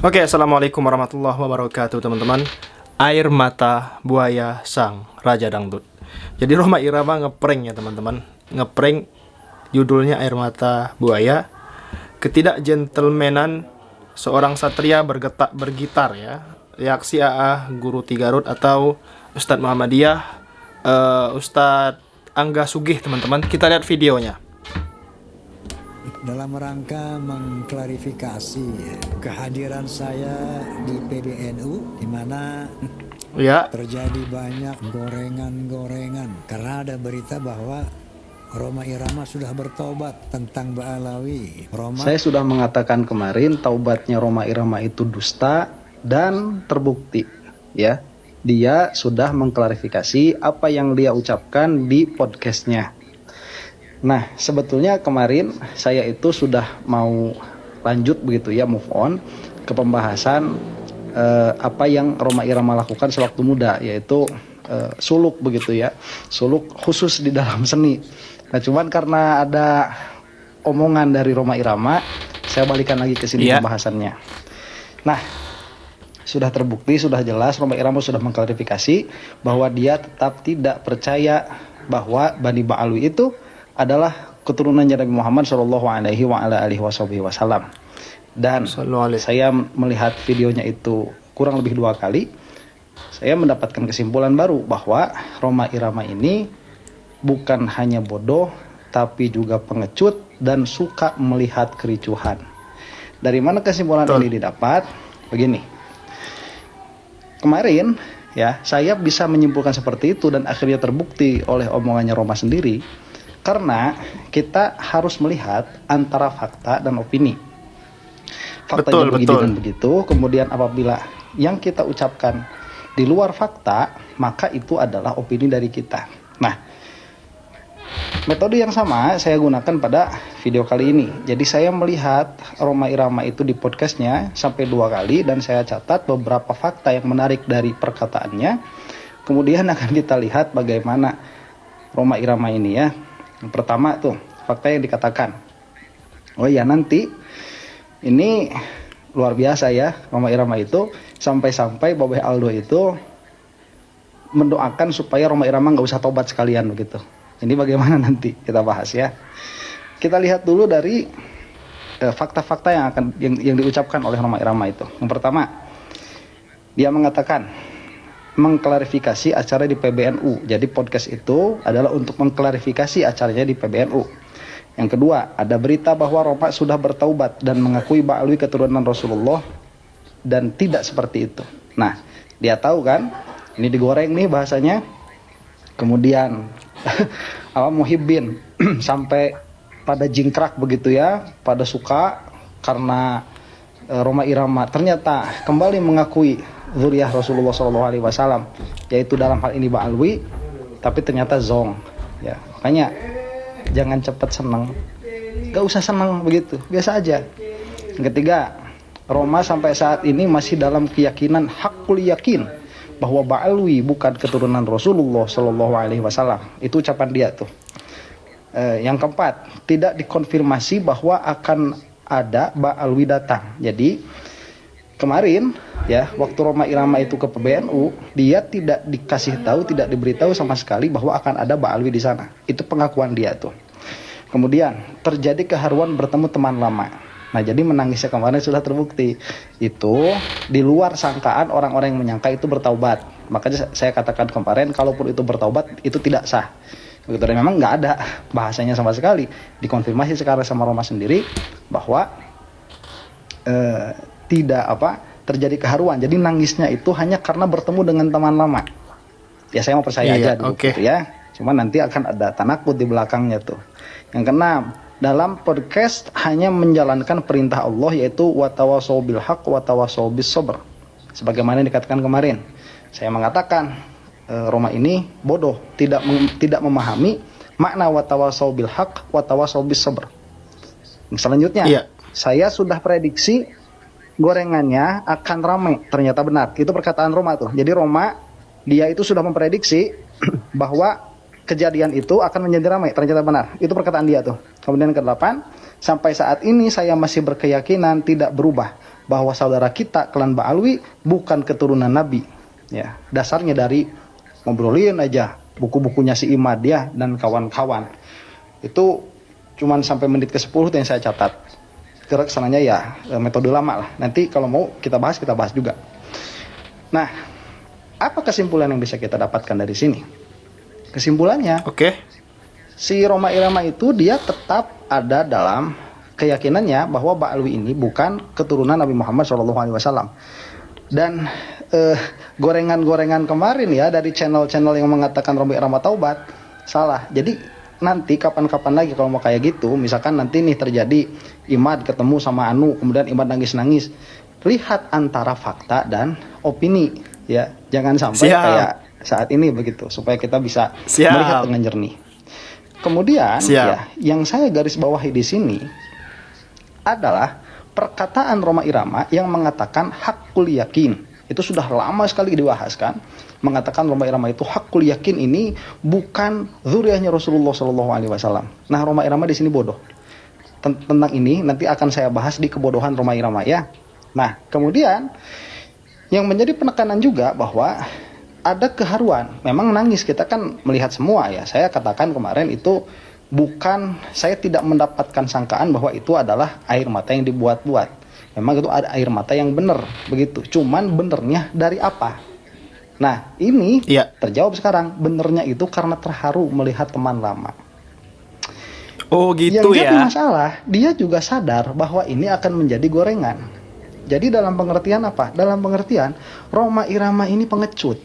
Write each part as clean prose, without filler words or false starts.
Oke, assalamualaikum warahmatullahi wabarakatuh teman-teman. Air mata buaya sang raja dangdut. Jadi Rhoma Irama ngeprank ya teman-teman. Ngeprank judulnya Air Mata Buaya. Ketidakgentlemanan seorang satria bergitar ya. Reaksi AA Guru Tigarut atau Ustadz Muhammadiyah, Ustadz Angga Sugih teman-teman. Kita lihat videonya. Dalam rangka mengklarifikasi kehadiran saya di PBNU, di mana Ya, terjadi banyak gorengan-gorengan karena ada berita bahwa Rhoma Irama sudah bertobat tentang Ba'alawi. Saya sudah mengatakan kemarin taubatnya Rhoma Irama itu dusta dan terbukti ya. Dia sudah mengklarifikasi apa yang dia ucapkan di podcastnya. Nah, sebetulnya kemarin saya itu sudah mau lanjut begitu ya, move on ke pembahasan apa yang Rhoma Irama lakukan sewaktu muda, yaitu suluk begitu ya, suluk khusus di dalam seni. Nah, cuman karena ada omongan dari Rhoma Irama, saya balikan lagi ke sini pembahasannya. Nah, sudah terbukti, sudah jelas Rhoma Irama sudah mengklarifikasi bahwa dia tetap tidak percaya bahwa Bani Ba'alwi itu adalah keturunannya Nabi Muhammad Shallallahu Alaihi Wasallam. Dan saya melihat videonya itu kurang lebih 2 kali. Saya mendapatkan kesimpulan baru bahwa Rhoma Irama ini bukan hanya bodoh, tapi juga pengecut dan suka melihat kericuhan. Dari mana kesimpulan ini didapat? Begini, kemarin ya saya bisa menyimpulkan seperti itu dan akhirnya terbukti oleh omongannya Rhoma sendiri. Karena kita harus melihat antara fakta dan opini. Faktanya begini dan begitu, kemudian apabila yang kita ucapkan di luar fakta, maka itu adalah opini dari kita. Nah, metode yang sama saya gunakan pada video kali ini. Jadi saya melihat Rhoma Irama itu di podcastnya sampai 2 kali dan saya catat beberapa fakta yang menarik dari perkataannya. Kemudian akan kita lihat bagaimana Rhoma Irama ini ya. Yang pertama tuh fakta yang dikatakan. Oh iya, nanti ini luar biasa ya, Rhoma Irama itu sampai-sampai Babeh Aldo itu mendoakan supaya Rhoma Irama nggak usah tobat sekalian begitu. Ini bagaimana nanti kita bahas ya. Kita lihat dulu dari fakta-fakta yang diucapkan oleh Rhoma Irama itu. Yang pertama, dia mengatakan mengklarifikasi acara di PBNU. Jadi podcast itu adalah untuk mengklarifikasi acaranya di PBNU. Yang kedua, ada berita bahwa Rhoma sudah bertaubat dan mengakui Ba'alwi keturunan Rasulullah dan tidak seperti itu. Nah, dia tahu kan? Ini digoreng nih bahasanya. Kemudian Muhibbin sampai pada jingkrak begitu ya, pada suka karena Rhoma Irama ternyata kembali mengakui zuriyah Rasulullah SAW, yaitu dalam hal ini Ba'alwi, tapi ternyata zong ya. Makanya jangan cepat senang, gak usah senang begitu, biasa aja. Yang ketiga, Rhoma sampai saat ini masih dalam keyakinan hakul yakin bahwa Ba'alwi bukan keturunan Rasulullah SAW. Itu ucapan dia tuh. Yang keempat, tidak dikonfirmasi bahwa akan ada Ba'alwi datang. Jadi kemarin ya, waktu Rhoma Irama itu ke PBNU, dia tidak dikasih tahu, tidak diberitahu sama sekali bahwa akan ada Ba'alwi di sana. Itu pengakuan dia tuh. Kemudian terjadi keharuan bertemu teman lama. Nah, jadi menangisnya kemarin sudah terbukti. Itu di luar sangkaan orang-orang yang menyangka itu bertaubat. Makanya saya katakan kemarin, kalaupun itu bertaubat itu tidak sah. Begitu, dan memang nggak ada bahasanya sama sekali. Dikonfirmasi sekarang sama Rhoma sendiri bahwa tidak terjadi keharuan. Jadi nangisnya itu hanya karena bertemu dengan teman lama. Ya saya mau percaya aja dulu gitu ya. Cuman nanti akan ada tanakut di belakangnya tuh. Yang keenam, dalam podcast hanya menjalankan perintah Allah, yaitu watawasau bil haq watawasau bis sabr. Sebagaimana yang dikatakan kemarin. Saya mengatakan Rhoma ini bodoh, tidak memahami makna watawasau bil haq watawasau bis sabr. Selanjutnya, saya sudah prediksi gorengannya akan ramai, ternyata benar. Itu perkataan Rhoma tuh. Jadi Rhoma dia itu sudah memprediksi bahwa kejadian itu akan menjadi ramai, ternyata benar. Itu perkataan dia tuh. Kemudian ke-8, sampai saat ini saya masih berkeyakinan tidak berubah bahwa saudara kita klan Ba'alwi bukan keturunan Nabi. Ya, dasarnya dari ngobrolin aja buku-bukunya si Imad ya dan kawan-kawan. Itu cuman sampai menit ke-10 yang saya catat. Gerak sananya ya metode lama lah. Nanti kalau mau kita bahas juga. Nah, apa kesimpulan yang bisa kita dapatkan dari sini? Kesimpulannya, si Roma Irama itu dia tetap ada dalam keyakinannya bahwa Ba'alwi ini bukan keturunan Nabi Muhammad SAW. Dan gorengan-gorengan kemarin ya dari channel-channel yang mengatakan Roma Irama taubat salah. Jadi nanti kapan-kapan lagi kalau mau kayak gitu, misalkan nanti nih terjadi Imad ketemu sama Anu, kemudian Imad nangis-nangis, lihat antara fakta dan opini ya, jangan sampai kayak saat ini begitu, supaya kita bisa melihat dengan jernih. Kemudian ya, yang saya garis bawahi di sini adalah perkataan Roma Irama yang mengatakan hakul yakin. Itu sudah lama sekali dibahas kan, mengatakan Roma Irama itu hakul yakin ini bukan zuriyahnya Rasulullah SAW. Nah, Roma Irama di sini bodoh. Tentang ini nanti akan saya bahas di kebodohan Roma Irama ya. Nah, kemudian yang menjadi penekanan juga bahwa ada keharuan. Memang nangis kita kan melihat semua ya. Saya katakan kemarin itu bukan, saya tidak mendapatkan sangkaan bahwa itu adalah air mata yang dibuat-buat. Memang itu ada air mata yang benar begitu. Cuman benernya dari apa? Nah, ini terjawab sekarang. Benernya itu karena terharu melihat teman lama. Oh gitu ya. Yang jadi ya. masalah, dia juga sadar bahwa ini akan menjadi gorengan. Jadi dalam pengertian apa? Dalam pengertian Roma Irama ini pengecut.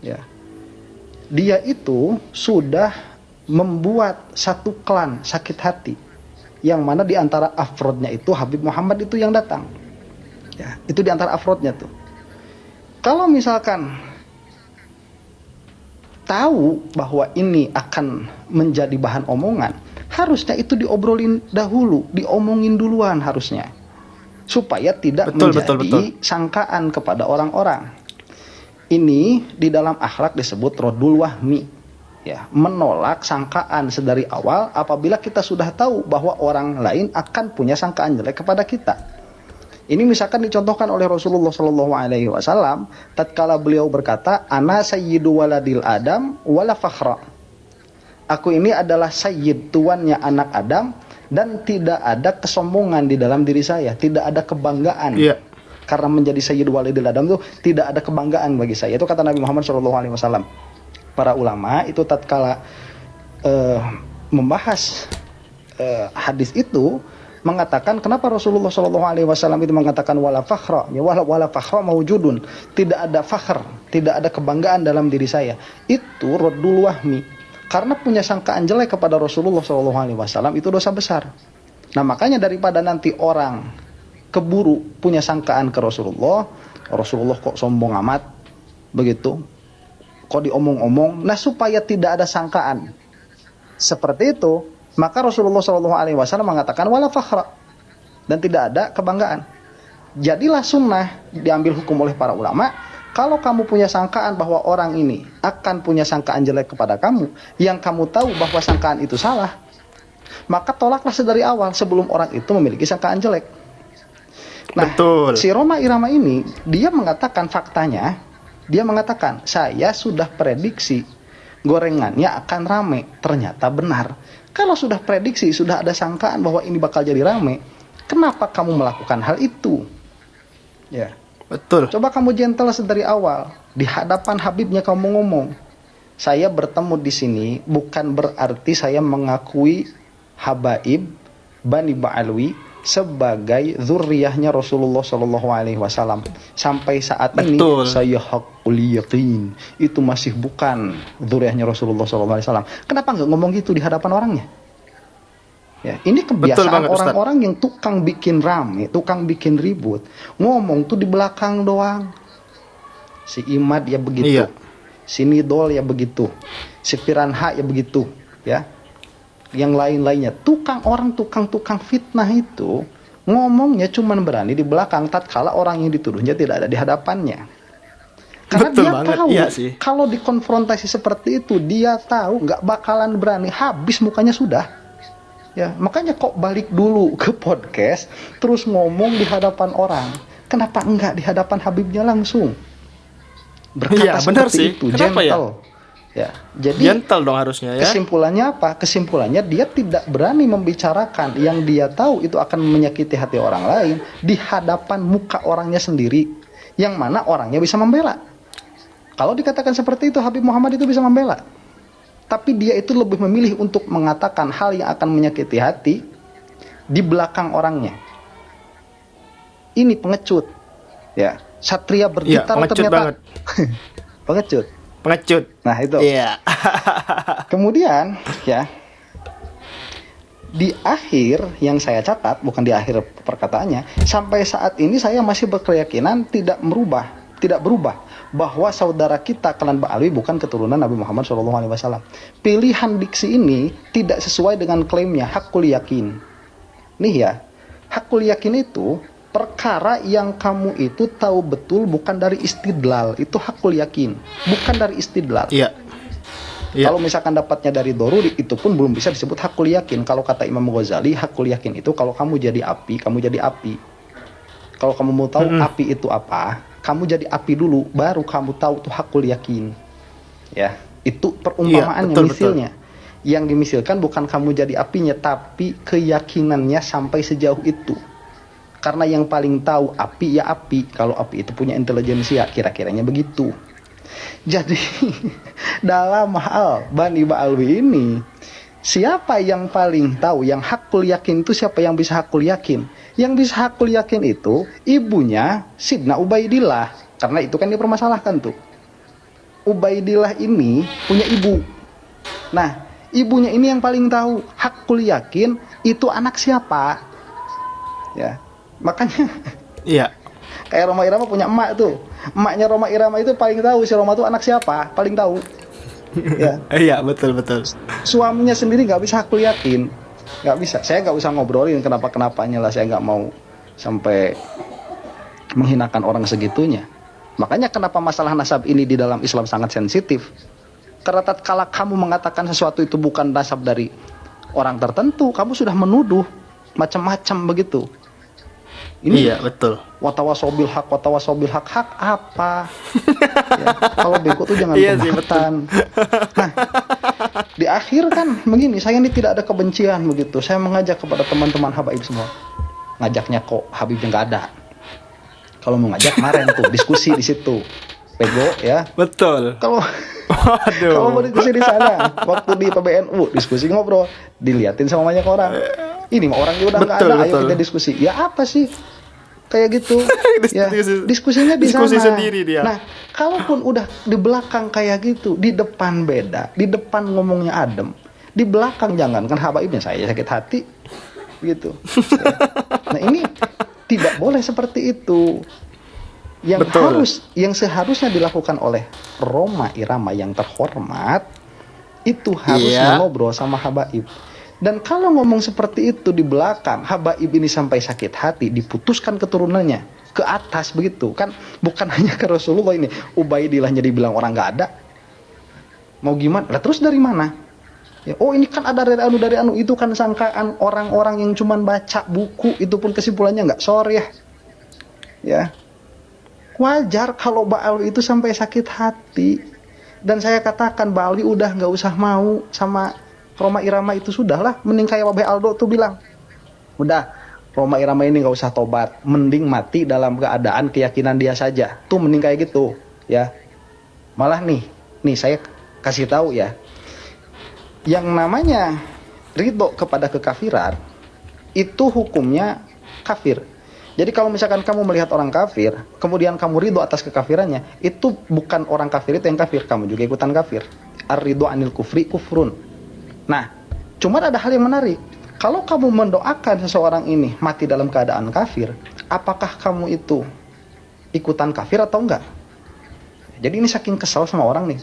Ya. Dia itu sudah membuat satu klan sakit hati, yang mana di antara afrodnya itu Habib Muhammad itu yang datang. Ya, itu di antara afrodnya tuh. Kalau misalkan tahu bahwa ini akan menjadi bahan omongan, harusnya itu diobrolin dahulu, diomongin duluan harusnya, supaya tidak menjadi sangkaan kepada orang-orang. Ini di dalam akhlak disebut rodul wahmi, ya, menolak sangkaan sedari awal apabila kita sudah tahu bahwa orang lain akan punya sangkaan jelek kepada kita. Ini misalkan dicontohkan oleh Rasulullah SAW tatkala beliau berkata, ana sayyidu waladil adam wala fakhra. Aku ini adalah sayyid, tuannya anak Adam, dan tidak ada kesombongan di dalam diri saya, tidak ada kebanggaan. Karena menjadi sayyid waladil adam itu tidak ada kebanggaan bagi saya. Itu kata Nabi Muhammad SAW. Para ulama itu tatkala membahas hadis itu mengatakan kenapa Rasulullah SAW itu mengatakan wala fakhra, ya, wala fakhra maujudun, tidak ada fakhr, tidak ada kebanggaan dalam diri saya. Itu raddul wahmi, karena punya sangkaan jelek kepada Rasulullah SAW itu dosa besar. Nah, makanya daripada nanti orang keburu punya sangkaan ke Rasulullah kok sombong amat begitu, kok diomong-omong. Nah, supaya tidak ada sangkaan seperti itu, maka Rasulullah SAW mengatakan wala fakhra, dan tidak ada kebanggaan. Jadilah sunnah diambil hukum oleh para ulama. Kalau kamu punya sangkaan bahwa orang ini akan punya sangkaan jelek kepada kamu, yang kamu tahu bahwa sangkaan itu salah, maka tolaklah sedari awal sebelum orang itu memiliki sangkaan jelek. Nah, si Roma Irama ini dia mengatakan faktanya. Dia mengatakan, saya sudah prediksi gorengannya akan rame. Ternyata benar. Kalau sudah prediksi, sudah ada sangkaan bahwa ini bakal jadi rame, kenapa kamu melakukan hal itu? Ya, betul. Coba kamu gentle sedari awal. Di hadapan Habibnya kamu ngomong, saya bertemu di sini bukan berarti saya mengakui Habaib Bani Ba'alwi sebagai zuriyahnya Rasulullah SAW. Sampai saat ini saya hakul yakin itu masih bukan zuriyahnya Rasulullah SAW. Kenapa nggak ngomong gitu di hadapan orangnya? Ya, ini kebiasaan orang-orang yang tukang bikin rame, tukang bikin ribut, ngomong tuh di belakang doang. Si Imad ya begitu, si Nidol ya begitu, si Piranha ya begitu, ya. Yang lain-lainnya, tukang fitnah itu ngomongnya cuman berani di belakang tatkala orang yang dituduhnya tidak ada di hadapannya. Karena dia tahu kalau dikonfrontasi seperti itu, dia tahu nggak bakalan berani, habis mukanya sudah. Ya, makanya kok balik dulu ke podcast terus ngomong di hadapan orang. Kenapa enggak di hadapan Habibnya langsung? Berkata Iya, benar seperti sih. itu, Kenapa ya? gentle. Ya, jadi Gentle dong harusnya ya. kesimpulannya apa? Kesimpulannya dia tidak berani membicarakan yang dia tahu itu akan menyakiti hati orang lain di hadapan muka orangnya sendiri, yang mana orangnya bisa membela. Kalau dikatakan seperti itu, Habib Muhammad itu bisa membela. Tapi dia itu lebih memilih untuk mengatakan hal yang akan menyakiti hati di belakang orangnya. Ini pengecut. Ya, satria bergitar pengecut ternyata. banget. Pengecut. Pengecut. Nah, itu. Iya. Kemudian, ya, di akhir yang saya catat, bukan di akhir perkataannya, sampai saat ini saya masih berkeyakinan tidak berubah bahwa saudara kita klan Ba'alwi bukan keturunan Nabi Muhammad SAW. Pilihan diksi ini tidak sesuai dengan klaimnya hakul yakin. Nih ya, hakul yakin itu perkara yang kamu itu tahu betul bukan dari istidlal, itu hakul yakin, bukan dari istidlal. Iya. Iya. Kalau misalkan dapatnya dari doruri, itu pun belum bisa disebut hakul yakin. Kalau kata Imam Ghazali, hakul yakin itu kalau kamu jadi api, kamu jadi api. Kalau kamu mau tahu api itu apa, kamu jadi api dulu, baru kamu tahu tuh hakul yakin. Ya, itu perumpamaannya, betul, misilnya. Yang dimisilkan bukan kamu jadi apinya, tapi keyakinannya sampai sejauh itu. Karena yang paling tahu api ya api. Kalau api itu punya intelijensia, kira-kiranya begitu. Jadi dalam hal Bani Ba'alwi ini, siapa yang paling tahu, yang hakul yakin itu siapa yang bisa hakul yakin? Yang bisa hakul yakin itu ibunya Sidna Ubaidillah. Karena itu kan dipermasalahkan tuh. Ubaidillah ini punya ibu. Nah, ibunya ini yang paling tahu hakul yakin itu anak siapa. Ya, makanya Iya. kayak Roma Irama punya emak tuh. Emaknya Roma Irama itu paling tahu si Roma tuh anak siapa, paling tahu. Ya. Iya, betul. Suaminya sendiri nggak bisa hakul yakin, nggak bisa. Saya nggak usah ngobrolin kenapanya lah, saya nggak mau sampai menghinakan orang segitunya. Makanya kenapa masalah nasab ini di dalam Islam sangat sensitif. Karena tatkala kamu mengatakan sesuatu itu bukan nasab dari orang tertentu, kamu sudah menuduh macam-macam begitu. Ini Iya, betul. watawasobil hak hak apa? Ya, kalau bego tuh jangan Iya sih, kebahatan. Nah, di akhir kan begini, saya ini tidak ada kebencian begitu. Saya mengajak kepada teman-teman habaib semua. Ngajaknya kok Habibnya nggak ada. Kalau mau ngajak kemarin tuh diskusi di situ. Pego ya. Betul. Kalau Waduh. mau diskusi di sana, waktu di PBNU diskusi ngobrol, diliatin sama banyak orang. Ini mah orangnya udah nggak ada, ayo kita diskusi. Ya apa sih? Kayak gitu. Ya, diskusinya di Diskusi sana. sendiri dia. Nah, kalaupun udah di belakang kayak gitu, di depan beda, di depan ngomongnya adem, di belakang jangan kan habaibnya saya sakit hati, gitu. Ya. Nah ini tidak boleh seperti itu. Yang seharusnya dilakukan oleh Roma Irama yang terhormat itu harusnya ngobrol sama habaib. Dan kalau ngomong seperti itu di belakang, habaib ini sampai sakit hati, diputuskan keturunannya ke atas begitu kan, bukan hanya ke Rasulullah ini. Ubaidillahnya dibilang orang nggak ada, mau gimana? Lah terus dari mana? Ya, oh ini kan ada dari anu itu kan sangkaan orang-orang yang cuman baca buku, itu pun kesimpulannya nggak soreh ya. Wajar kalau Ba'alwi itu sampai sakit hati. Dan saya katakan Ba'alwi udah nggak usah mau sama Roma Irama itu, sudahlah. Mending kayak Wabeh Aldo tuh bilang, udah Roma Irama ini nggak usah tobat, mending mati dalam keadaan keyakinan dia saja. Tuh mending kayak gitu ya. Malah nih saya kasih tahu ya, yang namanya ridho kepada kekafiran itu hukumnya kafir. Jadi kalau misalkan kamu melihat orang kafir, kemudian kamu ridho atas kekafirannya, itu bukan orang kafir itu yang kafir, kamu juga ikutan kafir. Ar-ridho anil kufri kufrun. Nah, cuma ada hal yang menarik. Kalau kamu mendoakan seseorang ini mati dalam keadaan kafir, apakah kamu itu ikutan kafir atau enggak? Jadi ini saking kesal sama orang nih.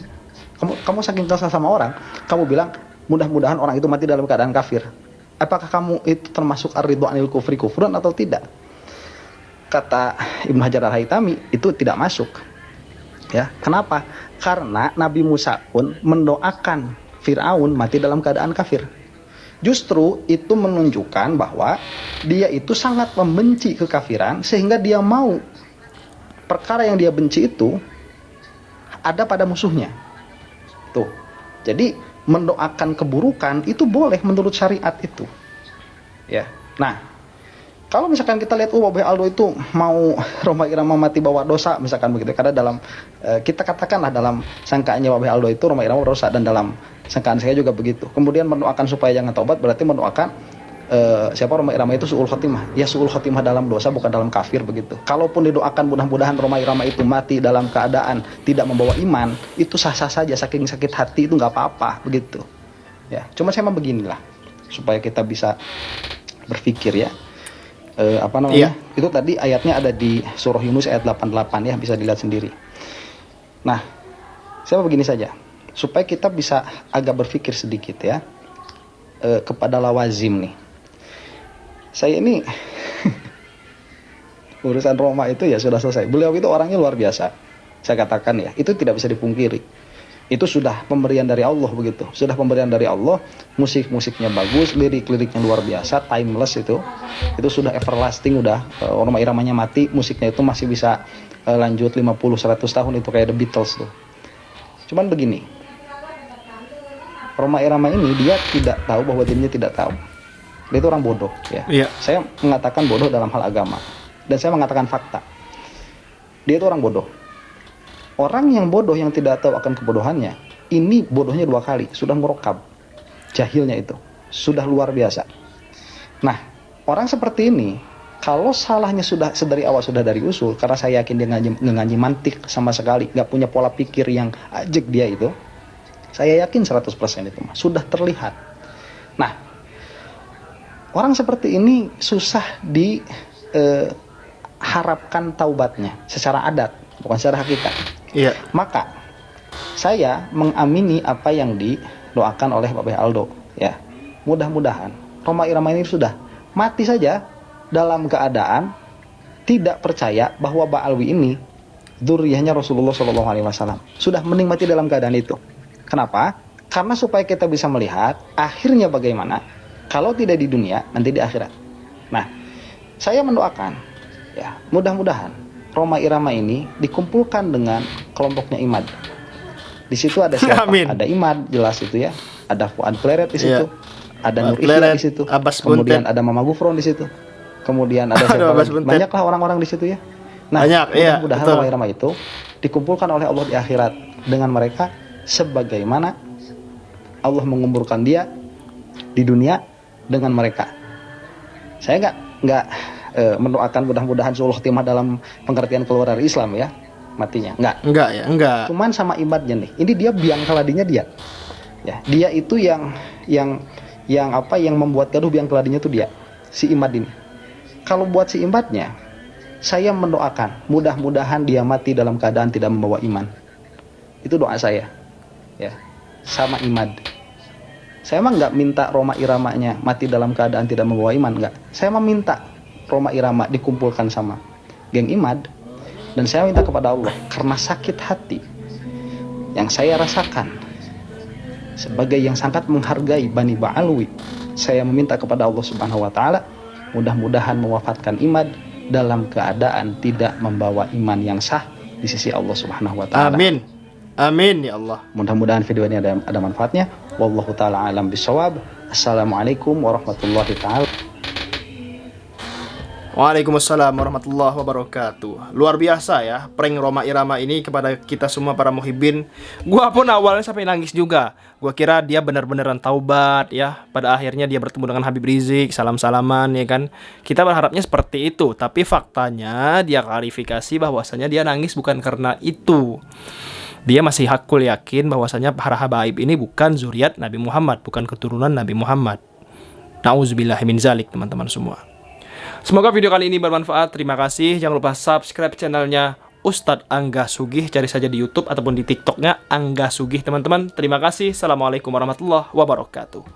Kamu saking kesal sama orang, kamu bilang mudah-mudahan orang itu mati dalam keadaan kafir. Apakah kamu itu termasuk ar-ridho anil kufri kufrun atau tidak? Kata Ibnu Hajar Al-Haytami, itu tidak masuk. Ya, kenapa? Karena Nabi Musa pun mendoakan Fir'aun mati dalam keadaan kafir. Justru itu menunjukkan bahwa dia itu sangat membenci kekafiran sehingga dia mau perkara yang dia benci itu ada pada musuhnya. Tuh. Jadi mendoakan keburukan itu boleh menurut syariat itu. Ya. Nah, kalau misalkan kita lihat Babe Aldo itu mau Rhoma Irama mati bawa dosa misalkan begitu, karena dalam kita katakanlah dalam sangkaannya Babe Aldo itu Rhoma Irama berdosa, dan dalam sangkaan saya juga begitu. Kemudian mendoakan supaya jangan taubat berarti mendoakan siapa Rhoma Irama itu suul khotimah. Ya suul khotimah dalam dosa bukan dalam kafir begitu. Kalaupun didoakan mudah-mudahan Rhoma Irama itu mati dalam keadaan tidak membawa iman, itu sah-sah saja, saking sakit hati itu nggak apa-apa begitu. Ya, cuma saya mah beginilah supaya kita bisa berpikir ya. Apa namanya? Iya. Itu tadi ayatnya ada di surah Yunus ayat 88 ya, bisa dilihat sendiri. Nah, saya mau begini saja supaya kita bisa agak berpikir sedikit ya kepada lawazim nih. Saya ini urusan Roma itu ya sudah selesai. Beliau itu orangnya luar biasa. Saya katakan ya, itu tidak bisa dipungkiri. Itu sudah pemberian dari Allah begitu. Sudah pemberian dari Allah, musik-musiknya bagus, lirik-liriknya luar biasa, timeless itu. Itu sudah everlasting, udah Rhoma Iramanya mati, musiknya itu masih bisa lanjut 50-100 tahun, itu kayak The Beatles tuh. Cuman begini, Rhoma Irama ini dia tidak tahu bahwa dirinya tidak tahu. Dia itu orang bodoh ya. Iya. Saya mengatakan bodoh dalam hal agama, dan saya mengatakan fakta. Dia itu orang bodoh. Orang yang bodoh yang tidak tahu akan kebodohannya, ini bodohnya 2 kali, sudah merokab. Jahilnya itu sudah luar biasa. Nah, orang seperti ini kalau salahnya sudah dari awal, sudah dari usul, karena saya yakin dia ngaji mantik sama sekali, nggak punya pola pikir yang ajek dia itu. Saya yakin 100% itu mah sudah terlihat. Nah, orang seperti ini susah diharapkan taubatnya secara adat, bukan secara hakikat. Iya. Maka saya mengamini apa yang didoakan oleh Babe Aldo ya. Mudah-mudahan Rhoma Irama ini sudah mati saja dalam keadaan tidak percaya bahwa Ba'alwi ini dzurriyyahnya Rasulullah SAW. Sudah mending mati dalam keadaan itu. Kenapa? Karena supaya kita bisa melihat akhirnya bagaimana kalau tidak di dunia, nanti di akhirat. Nah, saya mendoakan ya, mudah-mudahan Rhoma Irama ini dikumpulkan dengan kelompoknya Imad. Di situ ada siapa? Amin. Ada Imad, jelas itu ya. Ada Fuad Pleret di situ. Ada Nur Pleret, Ikhya di situ. Abbas Kemudian Buntet. ada Mama Gufron di situ. Kemudian ada siapa Abbas lagi? Buntet. Banyaklah orang-orang di situ ya. Nah, Banyak, iya, mudah-mudahan betul. Rhoma Irama itu dikumpulkan oleh Allah di akhirat dengan mereka sebagaimana Allah mengumpulkan dia di dunia dengan mereka. Saya nggak mendoakan mudah-mudahan suul khotimah dalam pengertian keluar dari Islam ya, matinya enggak ya, enggak. cuman sama imadnya nih, ini dia biang keladinya dia ya, dia itu yang membuat gaduh biang keladinya tuh dia, si Imad ini. Kalau buat si Imadnya, saya mendoakan mudah-mudahan dia mati dalam keadaan tidak membawa iman. Itu doa saya ya, sama Imad. Saya mah nggak minta Rhoma Iramanya mati dalam keadaan tidak membawa iman, nggak. Saya mah minta Rhoma Irama dikumpulkan sama geng Imad, dan saya minta kepada Allah karena sakit hati yang saya rasakan sebagai yang sangat menghargai Bani Ba'alwi, saya meminta kepada Allah Subhanahu wa taala mudah-mudahan mewafatkan Imad dalam keadaan tidak membawa iman yang sah di sisi Allah Subhanahu wa taala. Amin. Amin ya Allah. Mudah-mudahan video ini ada manfaatnya. Wallahu taala alam bisawab. Assalamualaikum warahmatullahi taala. Waalaikumsalam warahmatullahi wabarakatuh. Luar biasa ya prank Rhoma Irama ini kepada kita semua para muhibin. Gua pun awalnya sampai nangis juga. Gua kira dia benar-benaran taubat ya. Pada akhirnya dia bertemu dengan Habib Rizik, salam-salaman ya kan. Kita berharapnya seperti itu, tapi faktanya dia klarifikasi bahwasanya dia nangis bukan karena itu. Dia masih hakul yakin bahwasanya para habaib ini bukan zuriat Nabi Muhammad, bukan keturunan Nabi Muhammad. Nauzubillahi min zalik, teman-teman semua. Semoga video kali ini bermanfaat. Terima kasih. Jangan lupa subscribe channelnya Ustadz Angga Sugih. Cari saja di YouTube ataupun di TikToknya Angga Sugih, teman-teman. Terima kasih. Assalamualaikum warahmatullahi wabarakatuh.